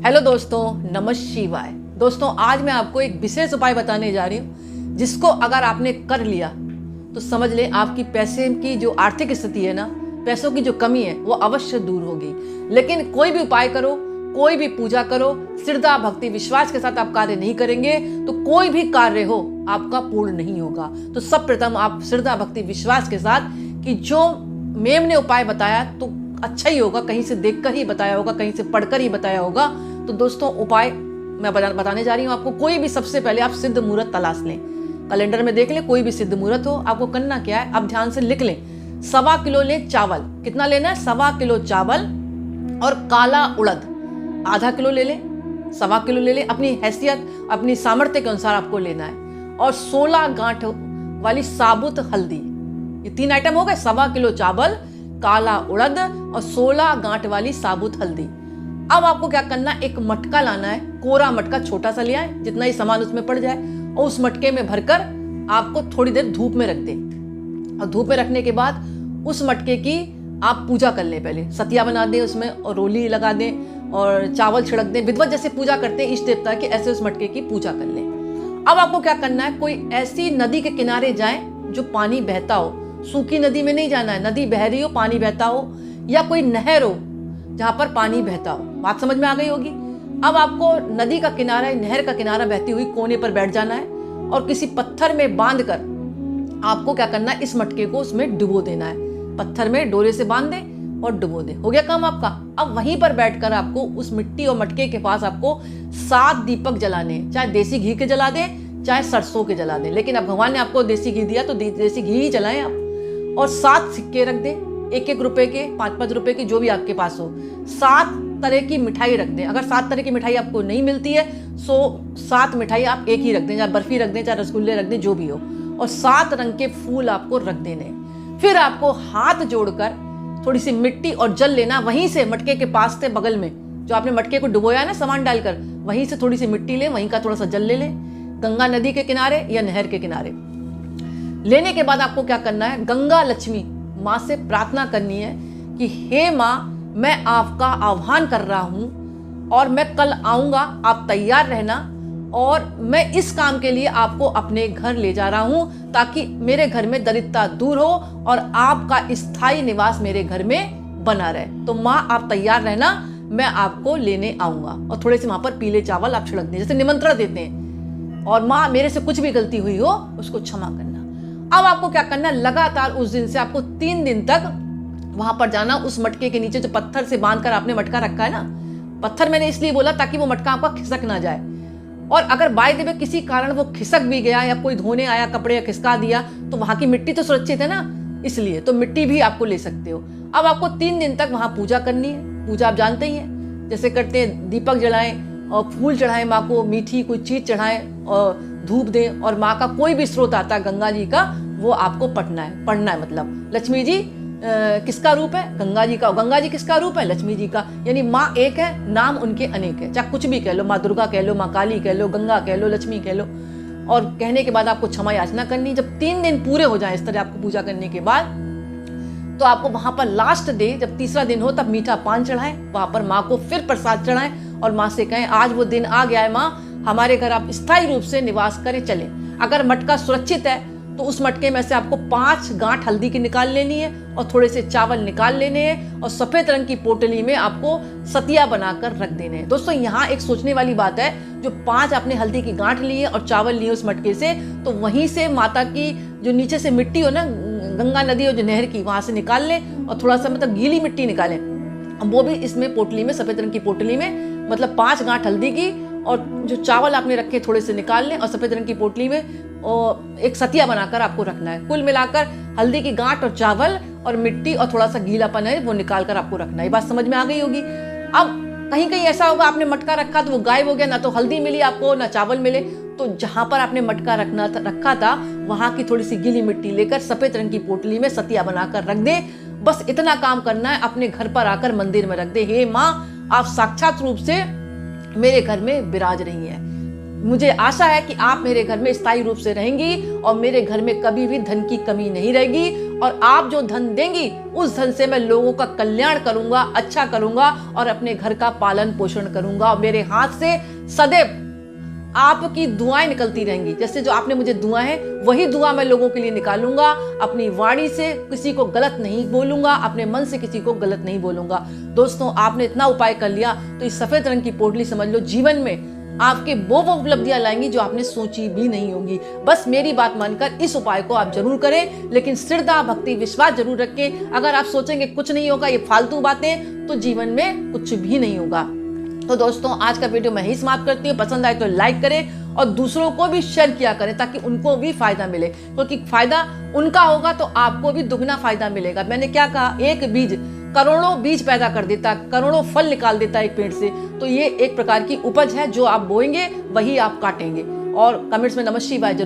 Hello दोस्तों, नमः शिवाय। दोस्तों, आज मैं आपको एक विशेष उपाय बताने जा रही हूँ जिसको अगर आपने कर लिया तो समझ लें आपकी पैसे की जो आर्थिक स्थिति है ना, पैसों की जो कमी है वो अवश्य दूर होगी। लेकिन कोई भी उपाय करो, कोई भी पूजा करो, श्रद्धा भक्ति विश्वास के साथ आप कार्य नहीं करेंगे तो कोई भी कार्य हो आपका पूर्ण नहीं होगा। तो सब प्रथम आप श्रद्धा भक्ति विश्वास के साथ कि जो मेम ने उपाय बताया तो अच्छा ही होगा, कहीं से देखकर ही बताया होगा, कहीं से पढ़कर ही बताया होगा। तो दोस्तों, उपाय मैं बताने जा रही हूँ आपको। कोई भी सबसे पहले आप सिद्ध मुहूर्त तलाश लें, कैलेंडर में देख लें, कोई भी सिद्ध मुहूर्त हो। आपको करना क्या है, आप ध्यान से लिख लें। 1.25 किलो लें चावल। कितना लेना है? 1.25 किलो चावल। और काला उड़द आधा किलो ले लें, 1.25 किलो ले लें। अपनी हैसियत अपनी सामर्थ्य के अनुसार आपको लेना है। और 16 गांठ वाली साबुत हल्दी। ये 3 आइटम हो गए, 1.25 किलो चावल, काला उड़द और 16 गांठ वाली साबुत हल्दी। अब आपको क्या करना है, एक मटका लाना है, कोरा मटका, छोटा सा लिया है, जितना ही सामान उसमें पड़ जाए, और उस मटके में भरकर आपको थोड़ी देर धूप में रख दें। और धूप में रखने के बाद उस मटके की आप पूजा कर लें। पहले सतिया बना दें उसमें और रोली लगा दें और चावल छिड़क दें। विधिवत जैसे पूजा करते हैं इष्ट देवता की, ऐसे उस मटके की पूजा कर लें। अब आपको क्या करना है, कोई ऐसी नदी के किनारे जाएं जो पानी बहता हो। सूखी नदी में नहीं जाना है, नदी बह रही हो, पानी बहता हो, या कोई नहर हो जहां पर पानी बहता हो। बात समझ में आ गई होगी। अब आपको नदी का किनारा, नहर का किनारा बहती हुई कोने पर बैठ जाना है और किसी पत्थर में बांधकर आपको क्या करना है, इस मटके को उसमें डुबो देना है। पत्थर में डोरे से बांध दें और डुबो दें। हो गया काम आपका। अब वहीं पर बैठकर आपको उस मिट्टी और मटके के पास आपको 7 दीपक जलाने, चाहे देसी घी के जला दें, चाहे सरसों के जला दें। लेकिन अब भगवान ने आपको देसी घी दिया तो देसी घी ही जलाएं आप। और 7 सिक्के रख दें, 1-1 रुपए के, 5-5 रुपए के, जो भी आपके पास हो। 7 तरह की मिठाई रख दें। अगर 7 तरह की मिठाई आपको नहीं मिलती है तो 7 मिठाई आप एक ही रख दें, चाहे बर्फी रख दें, चाहे रसगुल्ले रख दें, जो भी हो। और 7 रंग के फूल आपको रख देने। फिर आपको हाथ जोड़कर थोड़ी सी मिट्टी और जल लेना, वहीं से मटके के पास से बगल में जो आपने मटके को डुबोया है ना सामान डालकर, वहीं से थोड़ी सी मिट्टी लें, वहीं का थोड़ा सा जल ले लें। गंगा नदी के किनारे या नहर के किनारे लेने के बाद आपको क्या करना है, गंगा लक्ष्मी माँ से प्रार्थना करनी है कि हे माँ, मैं आपका आह्वान कर रहा हूँ और मैं कल आऊँगा, आप तैयार रहना। और मैं इस काम के लिए आपको अपने घर ले जा रहा हूँ ताकि मेरे घर में दरिद्रता दूर हो और आपका स्थायी निवास मेरे घर में बना रहे। तो माँ आप तैयार रहना, मैं आपको लेने आऊँगा। और थोड़े से वहाँ पर पीले चावल आप छिड़क दें, जैसे निमंत्रण देते हैं। और माँ, मेरे से कुछ भी गलती हुई हो उसको क्षमा करना। अब आपको क्या करना है, लगातार उस दिन से आपको 3 दिन तक वहां पर जाना। उस मटके के नीचे जो पत्थर से बांधकर आपने मटका रखा है ना, पत्थर मैंने इसलिए बोला ताकि वो मटका आपका खिसक ना जाए। और अगर बाय द वे किसी कारण वो खिसक भी गया या कोई धोने आया कपड़े खिसका दिया तो वहां की मिट्टी तो सुरक्षित है ना, इसलिए तो मिट्टी भी आपको ले सकते हो। अब आपको 3 दिन तक वहां पूजा करनी है। पूजा आप जानते ही हैं, जैसे करते हैं, दीपक जलाएं और फूल चढ़ाएं माँ को, मीठी कोई चीज चढ़ाएं और धूप दें। और माँ का कोई भी स्रोत आता है गंगा जी का, वो आपको पढ़ना है। मतलब लक्ष्मी जी किसका रूप है? गंगा जी का। गंगा जी किसका रूप है? लक्ष्मी जी का। यानी माँ एक है, नाम उनके अनेक है। चाहे कुछ भी कह लो, माँ दुर्गा कह लो, माँ काली कह लो, गंगा कह लो, लक्ष्मी कह लो। और कहने के बाद आपको क्षमा याचना करनी। जब 3 दिन पूरे हो जाए इस तरह आपको पूजा करने के बाद, तो आपको वहां पर लास्ट डे, जब तीसरा दिन हो, तब मीठा पान चढ़ाएं, वहां पर माँ को फिर प्रसाद चढ़ाएं और माँ से कहें आज वो दिन आ गया है माँ, हमारे घर आप स्थायी रूप से निवास करें, चले। अगर मटका सुरक्षित है तो उस मटके में से आपको 5 गांठ हल्दी की निकाल लेनी है और थोड़े से चावल निकाल लेने हैं और सफेद रंग की पोटली में आपको सतिया बनाकर रख देने हैं। दोस्तों, यहाँ एक सोचने वाली बात है, जो 5 आपने हल्दी की गांठ ली है और चावल लिए उस मटके से, तो वहीं से माता की जो नीचे से मिट्टी हो ना, गंगा नदी और जो नहर की, वहां से निकाल लें और थोड़ा सा मतलब गीली मिट्टी निकालें, वो भी इसमें पोटली में, सफेद रंग की पोटली में, मतलब 5 गांठ हल्दी की, और जो चावल आपने रखे थोड़े से निकाल लें और सफेद रंग की पोटली में और एक सतिया बनाकर आपको रखना है। कुल मिलाकर हल्दी की गांठ और चावल और मिट्टी और थोड़ा सा गीलापन है वो निकाल कर आपको रखना है। बात समझ में आ गई होगी। अब कहीं कहीं ऐसा होगा आपने मटका रखा तो वो गायब हो गया, ना तो हल्दी मिली आपको ना चावल मिले। तो जहां पर आपने मटका रखा था वहां की थोड़ी सी गीली मिट्टी लेकर सफेद रंग की पोटली में सतिया बनाकर रख दे। बस इतना काम करना है, अपने घर पर आकर मंदिर में रख दे, हे माँ आप साक्षात रूप से मेरे घर में विराज रही हैं। मुझे आशा है कि आप मेरे घर में स्थायी रूप से रहेंगी और मेरे घर में कभी भी धन की कमी नहीं रहेगी। और आप जो धन देंगी उस धन से मैं लोगों का कल्याण करूंगा, अच्छा करूंगा और अपने घर का पालन पोषण करूंगा। और मेरे हाथ से सदैव आपकी दुआएं निकलती रहेंगी। जैसे जो आपने मुझे दुआ है वही दुआ मैं लोगों के लिए निकालूंगा। अपनी वाणी से किसी को गलत नहीं बोलूंगा, अपने मन से किसी को गलत नहीं बोलूंगा। दोस्तों, आपने इतना उपाय कर लिया तो इस सफेद रंग की पोटली समझ लो जीवन में आपके वो उपलब्धियां लाएंगी जो आपने सोची भी नहीं होंगी। बस मेरी बात मानकर इस उपाय को आप जरूर करें, लेकिन श्रद्धा, भक्ति, विश्वास जरूर रखें। अगर आप सोचेंगे कुछ नहीं होगा, ये फालतू बातें, तो जीवन में कुछ भी नहीं होगा। तो दोस्तों, आज का वीडियो मैं ही समाप्त करती हूँ। पसंद आए तो लाइक करें और दूसरों को भी शेयर किया करें ताकि उनको भी फायदा मिले, क्योंकि फायदा उनका होगा तो आपको भी दुगना फायदा मिलेगा। मैंने क्या कहा, एक बीज करोड़ों बीज पैदा कर देता है, करोड़ों फल निकाल देता है एक पेड़ से। तो ये एक प्रकार की उपज है, जो आप बोएंगे वही आप काटेंगे। और कमेंट्स में नमः शिवाय